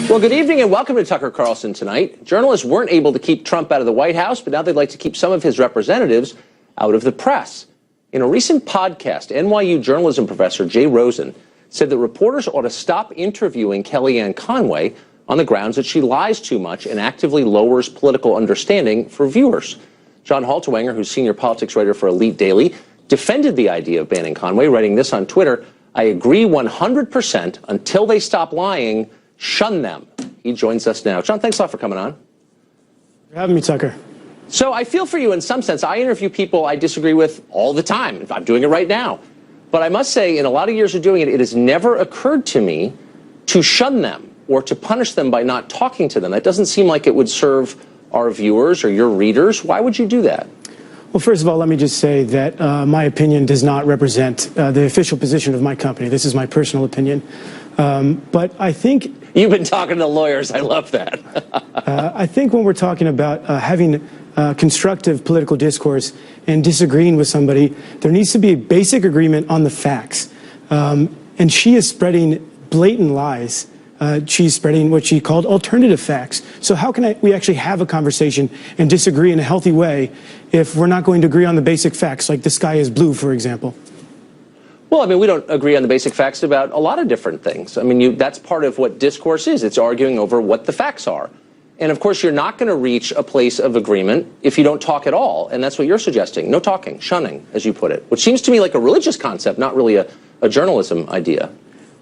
Well, good evening and welcome to Tucker Carlson tonight. Journalists weren't able to keep Trump out of the White House, but now they'd like to keep some of his representatives out of the press. In a recent podcast, NYU journalism professor Jay Rosen said that reporters ought to stop interviewing Kellyanne Conway on the grounds that she lies too much and actively lowers political understanding for viewers. John Haltiwanger, who's senior politics writer for Elite Daily, defended the idea of banning Conway, writing this on Twitter: "I agree 100% until they stop lying. Shun them." He joins us now. John, thanks a lot for coming on. For having me, Tucker. So I feel for you in some sense. I interview people I disagree with all the time. I'm doing it right now. But I must say, in a lot of years of doing it, it has never occurred to me to shun them or to punish them by not talking to them. That doesn't seem like it would serve our viewers or your readers. Why would you do that? Well, first of all, let me just say that my opinion does not represent the official position of my company. This is my personal opinion. But I think... You've been talking to lawyers. I love that. I think when we're talking about having constructive political discourse and disagreeing with somebody, there needs to be a basic agreement on the facts. And she is spreading blatant lies. She's spreading what she called alternative facts. So how can we actually have a conversation and disagree in a healthy way if we're not going to agree on the basic facts, like the sky is blue, for example? Well, I mean, we don't agree on the basic facts about a lot of different things. I mean, that's part of what discourse is. It's arguing over what the facts are. And, of course, you're not going to reach a place of agreement if you don't talk at all. And that's what you're suggesting. No talking, shunning, as you put it, which seems to me like a religious concept, not really a journalism idea.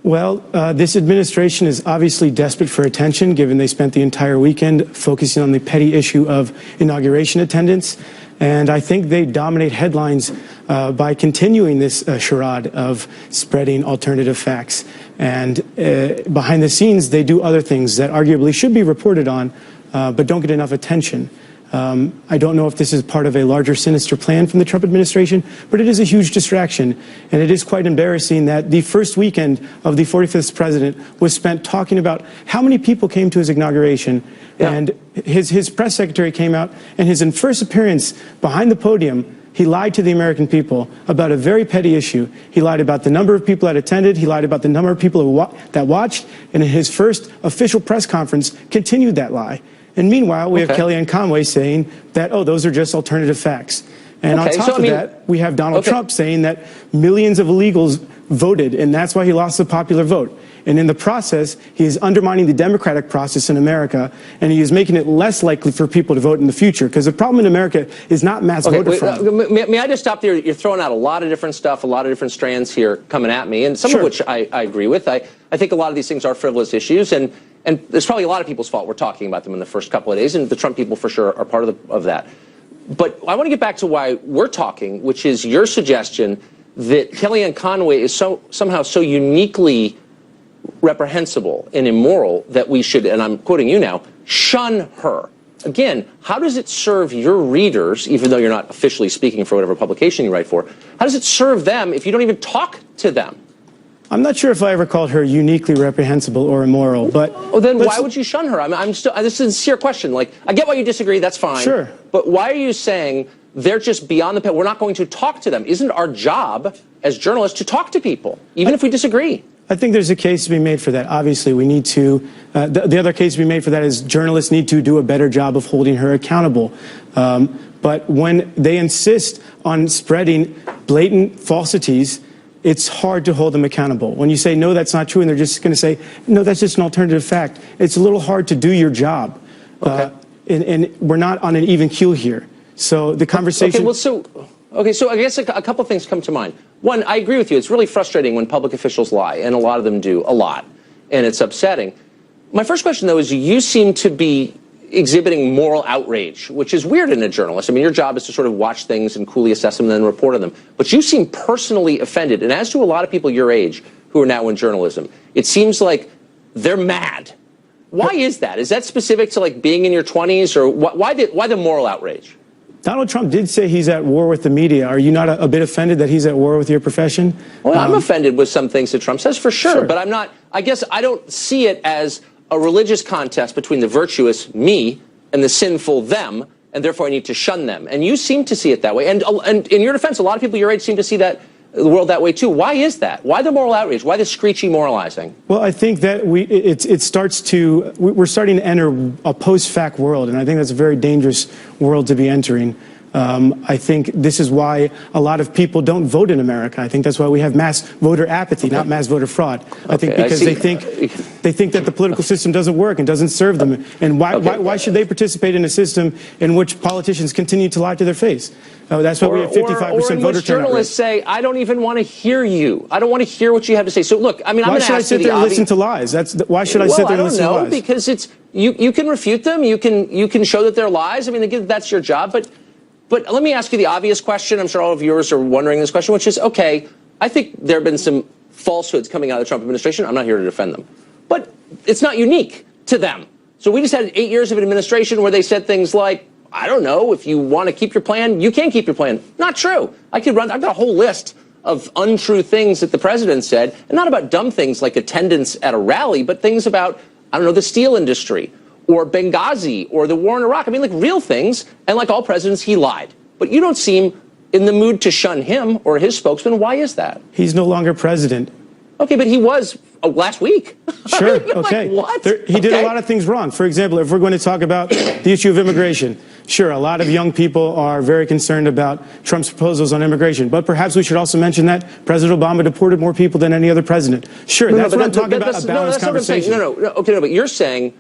Well, this administration is obviously desperate for attention, given they spent the entire weekend focusing on the petty issue of inauguration attendance. And I think they dominate headlines by continuing this charade of spreading alternative facts. And behind the scenes, they do other things that arguably should be reported on, but don't get enough attention. I don't know if this is part of a larger sinister plan from the Trump administration, but it is a huge distraction. And it is quite embarrassing that the first weekend of the 45th president was spent talking about how many people came to his inauguration. Yeah. And his press secretary came out, and his first appearance behind the podium, he lied to the American people about a very petty issue. He lied about the number of people that attended. He lied about the number of people that watched. And in his first official press conference, continued that lie. And meanwhile, we have Kellyanne Conway saying that, oh, those are just alternative facts. And on top of that, we have Donald Trump saying that millions of illegals voted, and that's why he lost the popular vote. And in the process, he is undermining the democratic process in America, and he is making it less likely for people to vote in the future. Because the problem in America is not mass voter fraud. May I just stop there? You're throwing out a lot of different stuff, a lot of different strands here coming at me, and some of which I agree with. I think a lot of these things are frivolous issues, and there's probably a lot of people's fault we're talking about them in the first couple of days, and the Trump people for sure are part of that. But I want to get back to why we're talking, which is your suggestion that Kellyanne Conway is somehow so uniquely reprehensible and immoral that we should, and I'm quoting you now, shun her. Again, how does it serve your readers, even though you're not officially speaking for whatever publication you write for, how does it serve them if you don't even talk to them? I'm not sure if I ever called her uniquely reprehensible or immoral, but... Oh, then why would you shun her? I'm still, this is a sincere question. Like, I get why you disagree, that's fine. Sure. But why are you saying they're just beyond the pale? We're not going to talk to them. Isn't our job as journalists to talk to people, even if we disagree? I think there's a case to be made for that. Obviously, we need to, the other case to be made for that is journalists need to do a better job of holding her accountable. But when they insist on spreading blatant falsities, it's hard to hold them accountable. When you say, no, that's not true, and they're just going to say, no, that's just an alternative fact, it's a little hard to do your job. Okay. And we're not on an even keel here. So the conversation... so I guess a couple things come to mind. One, I agree with you. It's really frustrating when public officials lie, and a lot of them do, a lot, and it's upsetting. My first question, though, is you seem to be exhibiting moral outrage, which is weird in a journalist. I mean, your job is to sort of watch things and coolly assess them and then report on them. But you seem personally offended, and as do a lot of people your age who are now in journalism, it seems like they're mad. Why is that? Is that specific to, like, being in your 20s, or why the moral outrage? Donald Trump did say he's at war with the media. Are you not a bit offended that he's at war with your profession? Well, I'm offended with some things that Trump says, for sure. But I'm not, I guess I don't see it as a religious contest between the virtuous, me, and the sinful, them, and therefore I need to shun them. And you seem to see it that way. And in your defense, a lot of people your age seem to see that the world that way too. Why is that? Why the moral outrage? Why the screechy moralizing? Well, I think that we're starting to enter a post-fact world, and I think that's a very dangerous world to be entering. I think this is why a lot of people don't vote in America. I think that's why we have mass voter apathy, not mass voter fraud. I think because they think that the political system doesn't work and doesn't serve them. And why should they participate in a system in which politicians continue to lie to their face? That's why we have 55% voter turnout. Or in which journalists say, I don't even want to hear you. I don't want to hear what you have to say. So look, I mean, I'm going to ask you the obvious. Why should I sit there and listen to lies? Why should I sit there and listen to lies? I don't know, because it's you can refute them. You can show that they're lies. I mean, again, that's your job. But let me ask you the obvious question. I'm sure all of viewers are wondering this question, which is, okay, I think there have been some falsehoods coming out of the Trump administration. I'm not here to defend them. But it's not unique to them. So we just had 8 years of an administration where they said things like, I don't know, if you want to keep your plan, you can keep your plan. Not true. I've got a whole list of untrue things that the president said, and not about dumb things like attendance at a rally, but things about, I don't know, the steel industry, or Benghazi, or the war in Iraq. I mean, like real things. And like all presidents, he lied. But you don't seem in the mood to shun him or his spokesman. Why is that? He's no longer president. Okay, but he was last week. Sure, okay. Like, what? He did a lot of things wrong. For example, if we're going to talk about the issue of immigration, sure, a lot of young people are very concerned about Trump's proposals on immigration. But perhaps we should also mention that President Obama deported more people than any other president. Sure, that's what I'm talking about, a balanced conversation. No, but you're saying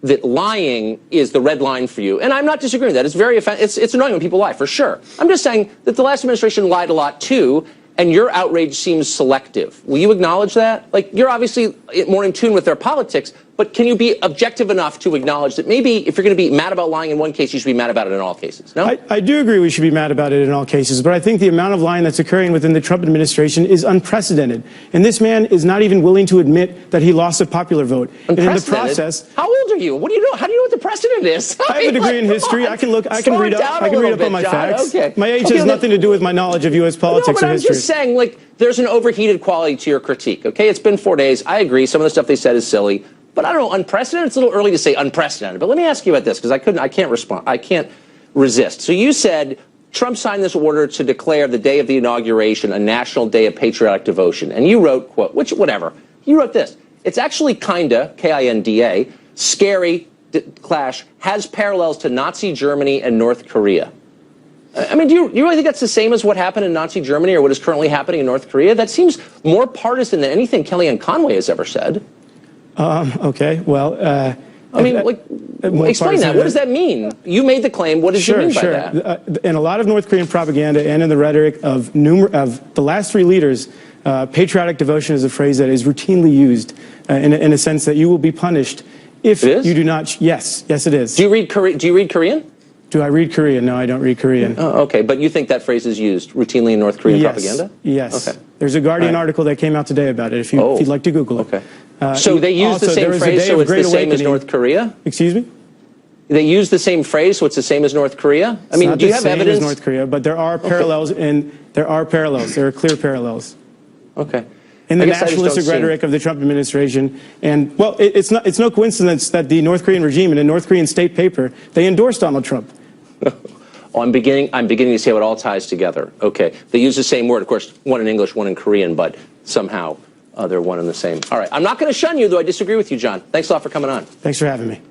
that lying is the red line for you. And I'm not disagreeing with that. It's very it's annoying when people lie, for sure. I'm just saying that the last administration lied a lot, too, and your outrage seems selective. Will you acknowledge that? Like, you're obviously more in tune with their politics, but can you be objective enough to acknowledge that maybe if you're going to be mad about lying in one case, you should be mad about it in all cases? No? I do agree we should be mad about it in all cases, but I think the amount of lying that's occurring within the Trump administration is unprecedented. And this man is not even willing to admit that he lost a popular vote. And in the process... How old are you? What do you know? How do you know what the precedent is? I have a degree in history. I can read up on my facts. Okay. My age has nothing to do with my knowledge of U.S. politics or history. I'm just saying, like, there's an overheated quality to your critique, okay? It's been 4 days. I agree. Some of the stuff they said is silly. But I don't know, unprecedented? It's a little early to say unprecedented. But let me ask you about this, because I can't respond. I can't resist. So you said Trump signed this order to declare the day of the inauguration a national day of patriotic devotion. And you wrote, quote, whatever. You wrote this. It's actually kinda, K-I-N-D-A, scary clash, has parallels to Nazi Germany and North Korea. I mean, do you really think that's the same as what happened in Nazi Germany or what is currently happening in North Korea? That seems more partisan than anything Kellyanne Conway has ever said. Okay, well... I mean, explain that. What does that mean? You made the claim. What did you mean by that? In a lot of North Korean propaganda and in the rhetoric of the last three leaders, patriotic devotion is a phrase that is routinely used in a sense that you will be punished if you do not... Yes, it is. Do you read Korean? Do I read Korean? No, I don't read Korean. Oh, okay, but you think that phrase is used routinely in North Korean propaganda? Yes. Okay. There's a Guardian article that came out today about it, if you'd like to Google it. Okay. So they use the same phrase, so it's the same as North Korea? Excuse me? They use the same phrase, so it's the same as North Korea? I mean, do you have evidence? It's not the same as North Korea, but there are parallels, and there are clear parallels. Okay. In the nationalistic rhetoric of the Trump administration. And, well, it's no coincidence that the North Korean regime and the North Korean state paper, they endorsed Donald Trump. Oh, I'm beginning to see how it all ties together. Okay. They use the same word, of course, one in English, one in Korean, but somehow they're one and the same. All right. I'm not going to shun you, though I disagree with you, John. Thanks a lot for coming on. Thanks for having me.